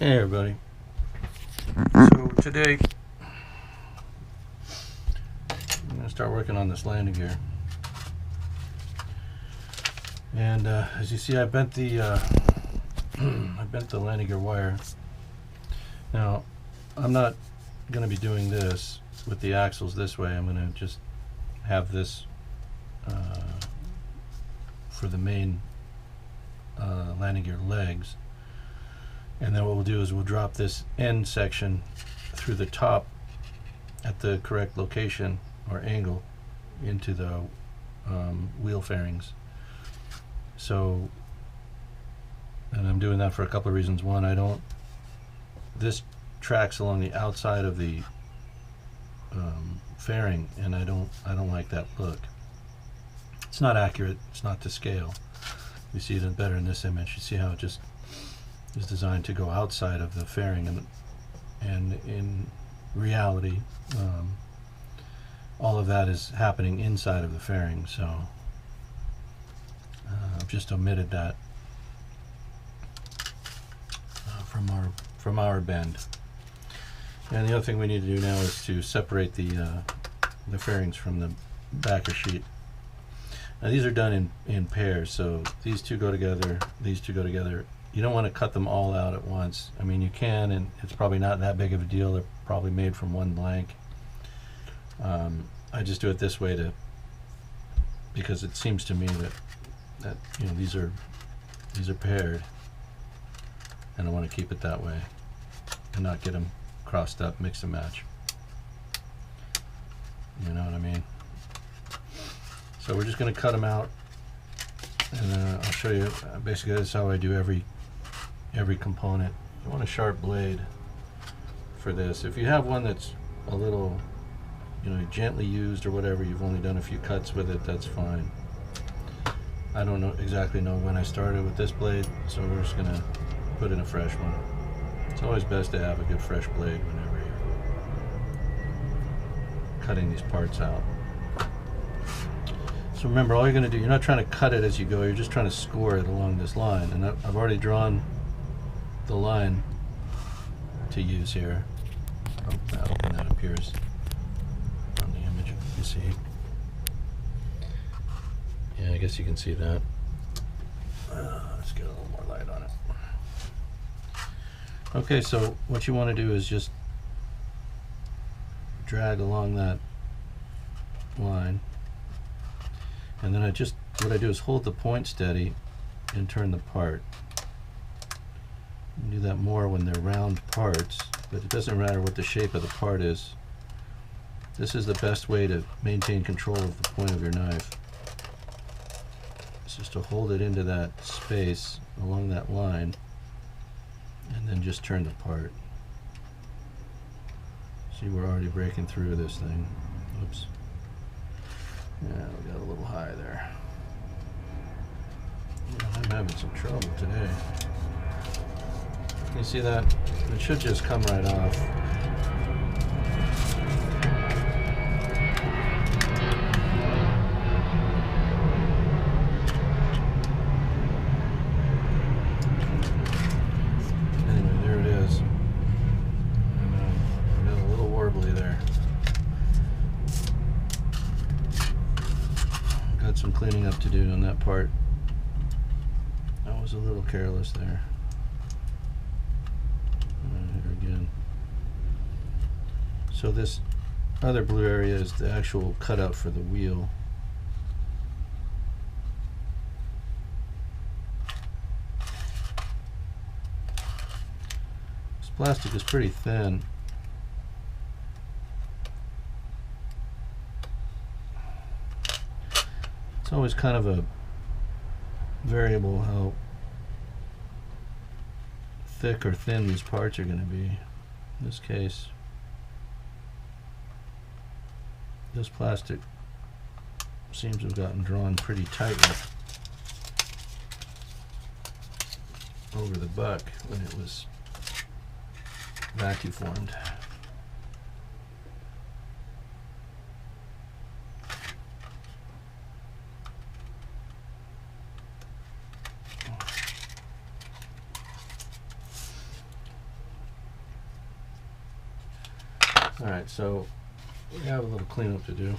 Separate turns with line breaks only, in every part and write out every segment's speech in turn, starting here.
Hey everybody. So today I'm going to start working on this landing gear. And as you see, I bent the landing gear wire. Now I'm not going to be doing this with the axles this way. I'm going to just have this for the main landing gear legs. And then what we'll do is we'll drop this end section through the top at the correct location or angle into the wheel fairings. So, and I'm doing that for a couple of reasons. One, this tracks along the outside of the fairing, and I don't like that look. It's not accurate. It's not to scale. You see it better in this image. You see how it just is designed to go outside of the fairing, and in reality all of that is happening inside of the fairing. So I've just omitted that from our bend. And the other thing we need to do now is to separate the fairings from the backer sheet. Now these are done in pairs, so these two go together, these two go together. You don't want to cut them all out at once. I mean, you can, and it's probably not that big of a deal. They're probably made from one blank. I just do it this way because it seems to me that you know, these are paired, and I want to keep it that way and not get them crossed up, mix and match. You know what I mean? So we're just going to cut them out, and I'll show you. Basically, that's how I do every component. You want a sharp blade for this. If you have one that's a little, you know, gently used or whatever, you've only done a few cuts with it, that's fine. I don't exactly know when I started with this blade, so we're just gonna put in a fresh one. It's always best to have a good fresh blade whenever you're cutting these parts out. So remember, all you're gonna do, you're not trying to cut it as you go, you're just trying to score it along this line. And I've already drawn the line to use here. I hope that appears on the image. You see? Yeah, I guess you can see that. Let's get a little more light on it. Okay, so what you want to do is just drag along that line, and then what I do is hold the point steady and turn the part. You do that more when they're round parts, but it doesn't matter what the shape of the part is. This is the best way to maintain control of the point of your knife. It's just to hold it into that space along that line and then just turn the part. See, we're already breaking through this thing. Oops. Yeah, we got a little high there. Yeah, I'm having some trouble today. You see that? It should just come right off. Anyway, there it is. And, a little warbly there. Got some cleaning up to do on that part. I was a little careless there. Here again. So this other blue area is the actual cutout for the wheel. This plastic is pretty thin. It's always kind of a variable how thick or thin these parts are going to be. In this case, this plastic seems to have gotten drawn pretty tightly over the buck when it was vacuum formed. Alright, so we have a little cleanup to do.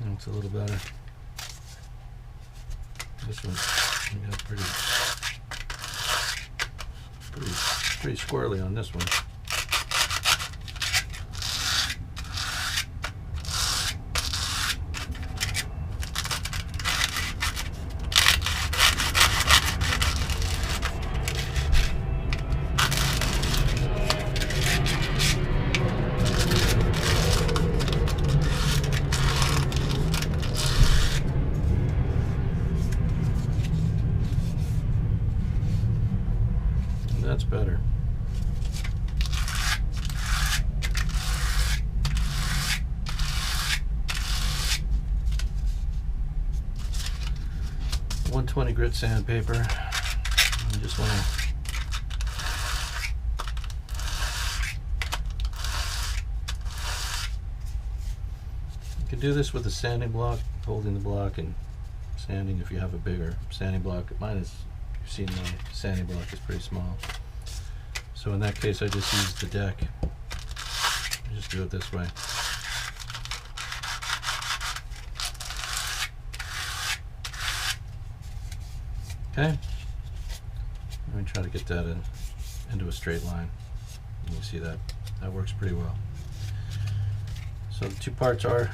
Looks a little better. This one, we got pretty squirrely on this one. That's better. .120 grit sandpaper. I just want to you can do this with a sanding block, holding the block and sanding if you have a bigger sanding block. Mine is, you've seen my sanding block is pretty small. So in that case, I just use the deck. I just do it this way. Okay. Let me try to get that into a straight line. You see that works pretty well. So the two parts are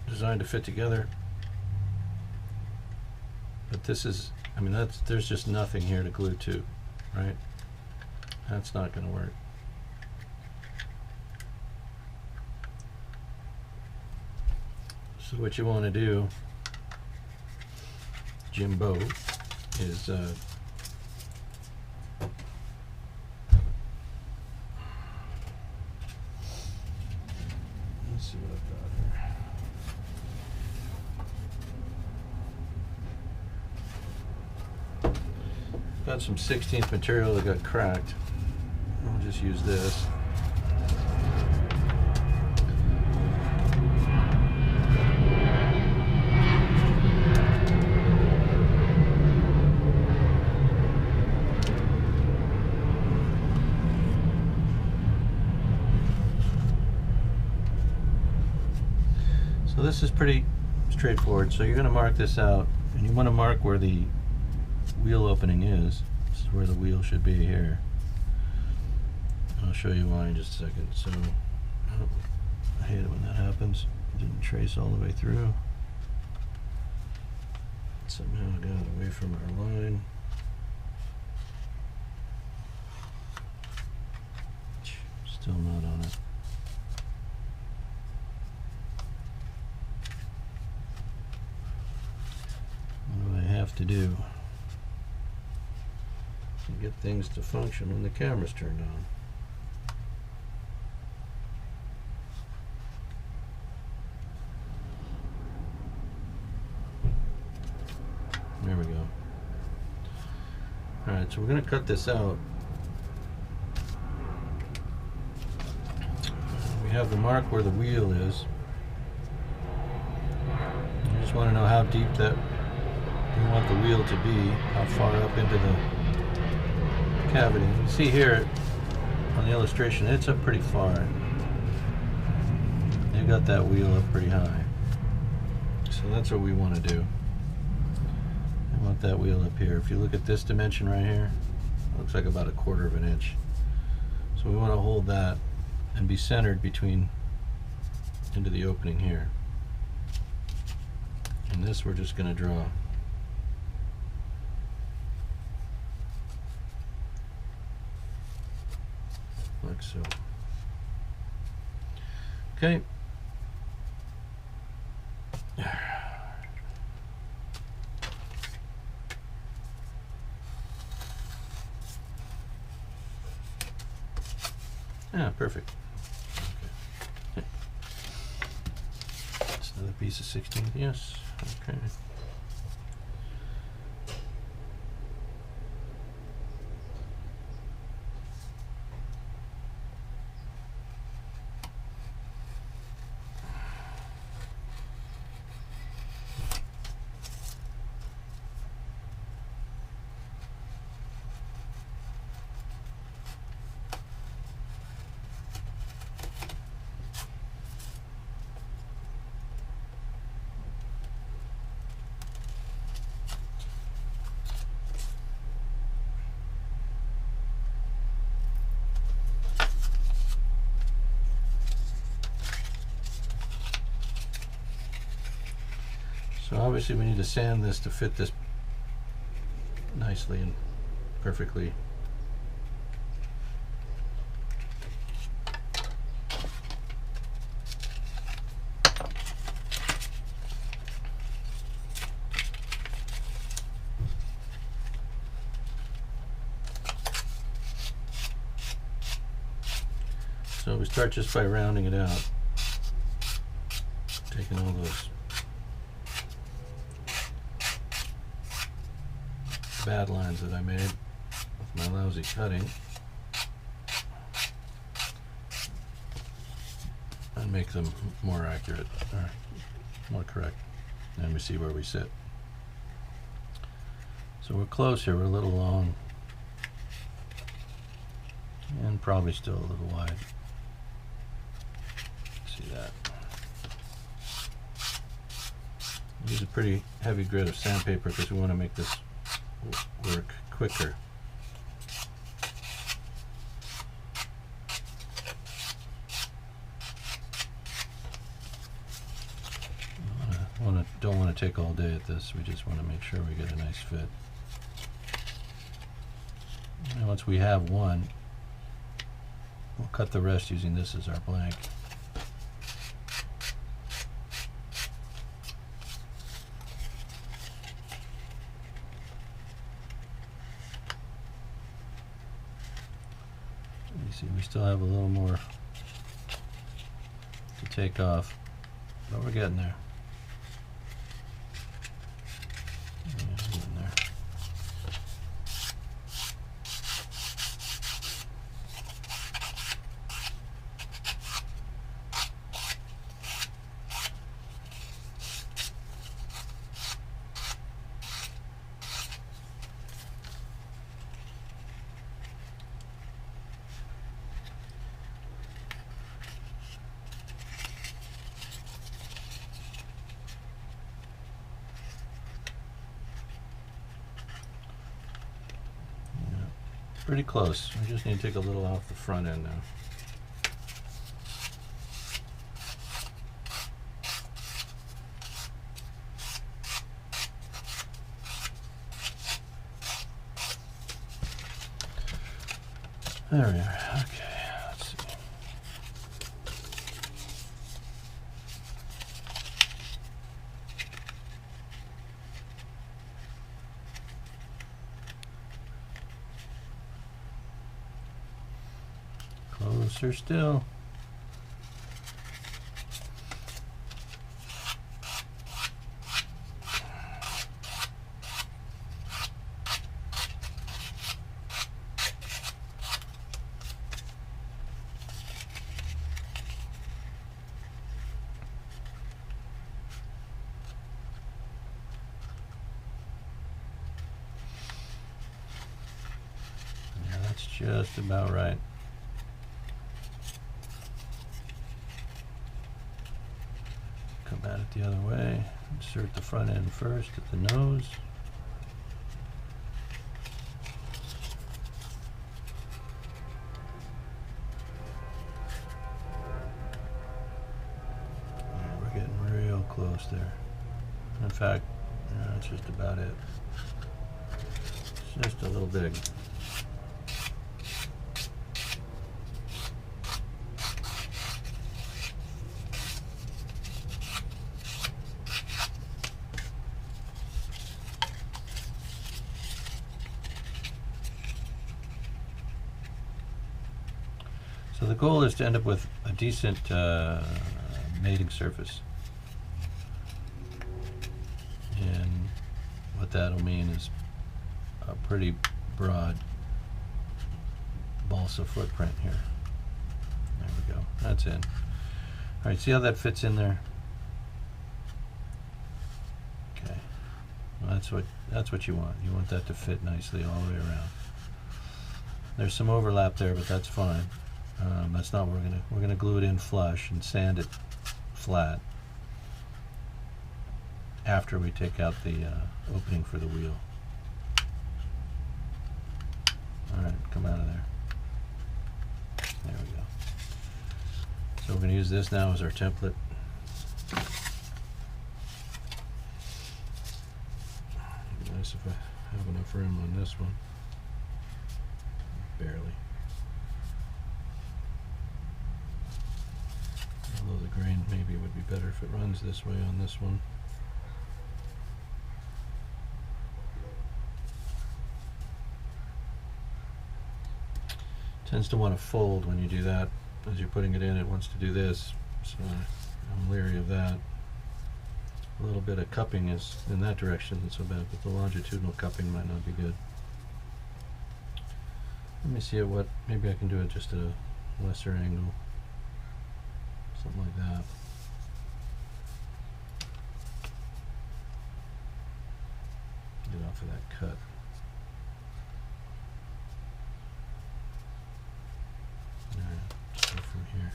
designed to fit together. But this is, I mean, there's just nothing here to glue to, right? That's not going to work. So what you want to do, Jimbo, is let's see what I've got here. Got some 16th material that got cracked. I'll just use this. So this is pretty straightforward. So you're going to mark this out, and you want to mark where the wheel opening is. This is where the wheel should be here. I'll show you why in just a second. So, I hate it when that happens. It didn't trace all the way through. Somehow got it away from our line. Still not on it. What do I have to do to get things to function when the camera's turned on? There we go. Alright, so we're going to cut this out. We have the mark where the wheel is. You just want to know how deep that you want the wheel to be, how far up into the cavity. You can see here on the illustration, it's up pretty far. You got that wheel up pretty high. So that's what we want to do. I want that wheel up here. If you look at this dimension right here, it looks like about 1/4 of an inch. So we want to hold that and be centered between into the opening here. And this we're just going to draw. like so. Okay. Yeah, perfect. Okay. That's another piece of 16th, yes. Okay. So obviously we need to sand this to fit this nicely and perfectly. So we start just by rounding it out, taking all those bad lines that I made with my lousy cutting and make them more accurate, or more correct, and we see where we sit. So we're close here, we're a little long and probably still a little wide. See that? Use a pretty heavy grit of sandpaper because we want to make this work quicker. Don't want to take all day at this. We just want to make sure we get a nice fit. And once we have one, we'll cut the rest using this as our blank. You see, we still have a little more to take off, but we're getting there. Pretty close. We just need to take a little off the front end now. There we are. Okay, let's see. Closer still. Yeah, that's just about right. Come at it the other way. Insert the front end first at the nose. Yeah, we're getting real close there. In fact, that's just about it. It's just a little big. So the goal is to end up with a decent mating surface. And what that'll mean is a pretty broad balsa footprint here. There we go. That's in. Alright, see how that fits in there? Okay. Well, that's what you want. You want that to fit nicely all the way around. There's some overlap there, but that's fine. That's not what we're gonna glue it in flush and sand it flat after we take out the opening for the wheel. Alright, come out of there. There we go. So we're going to use this now as our template. It'd be nice if I have enough room on this one. Barely. Although the grain maybe would be better if it runs this way on this one. Tends to want to fold when you do that. As you're putting it in, it wants to do this, so I'm leery of that. A little bit of cupping is in that direction isn't so bad, but the longitudinal cupping might not be good. Let me see what, maybe I can do it just at a lesser angle, something like that. Get off of that cut. From here.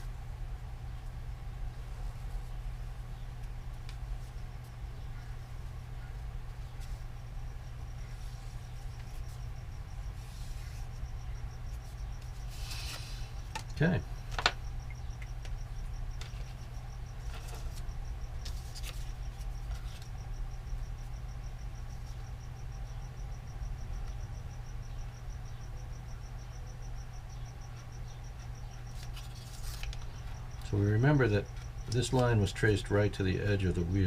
Okay. So we remember that this line was traced right to the edge of the wheel.